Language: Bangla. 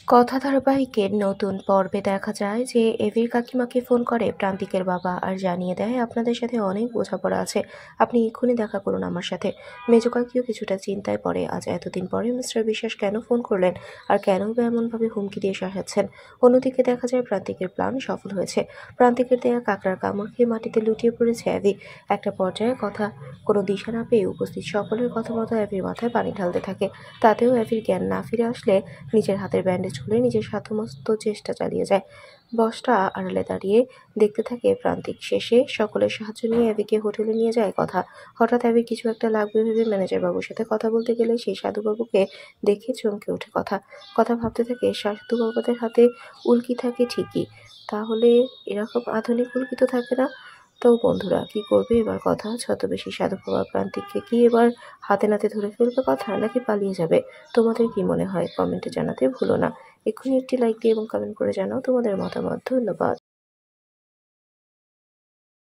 কথা ধারাবাহিকের নতুন পর্বে দেখা যায় যে এভির কাকিমাকে ফোন করে প্রান্তিকের বাবা আর জানিয়ে দেয়, আপনাদের সাথে অনেক বোঝাপড়া আছে, আপনি এক্ষুনি দেখা করুন আমার সাথে। মেজো কাকিও কিছুটা চিন্তায় পড়ে, আজ এতদিন পরে মিস্টার বিশ্বাস কেন ফোন করলেন আর কেনই বা এমনভাবে হুমকি দিয়ে শাসাচ্ছেন। অন্যদিকে দেখা যায় প্রান্তিকের প্ল্যান সফল হয়েছে। প্রান্তিকের দেয়া কাকড়ার কামড় খেয়ে মাটিতে লুটিয়ে পড়েছে অ্যাভি। একটা পর্যায়ে কোনো দিশা না পেয়ে উপস্থিত সকলের কথা মতো অ্যাভির মাথায় পানি ঢালতে থাকে। তাতেও অ্যাভির জ্ঞান না ফিরে আসলে নিজের হাতের ব্যান্ডেজ খুলে নিজের সাধ্যমস্ত চেষ্টা চালিয়ে যায়। বসটা আড়ালে দাঁড়িয়ে দেখতে থাকে প্রান্তিক। শেষে সকলের সাহায্য নিয়ে অ্যাবিকে হোটেলে নিয়ে যায় কথা। হঠাৎ অ্যাবির কিছু একটা লাগবে ভেবে ম্যানেজার বাবুর সাথে কথা বলতে গেলে সেই সাধুবাবুকে দেখে চমকে ওঠে কথা। কথা ভাবতে থাকে, সাধু বাবাদের হাতে উল্কি থাকে ঠিকই, তাহলে এরকম আধুনিক উল্কি তো থাকে না। তো বন্ধুরা, কি করবে এবার কথা? ছদ্মবেশী সাধু বাবা প্রান্তিককে কি এবার হাতে নাতে ধরে ফেলবে কথা, নাকি পালিয়ে যাবে? তোমাদের কি মনে হয়? কমেন্টে জানাতে ভুলো না। এক্ষুনি একটি লাইক দিয়ে এবং কমেন্ট করে জানাও তোমাদের মতামত। ধন্যবাদ।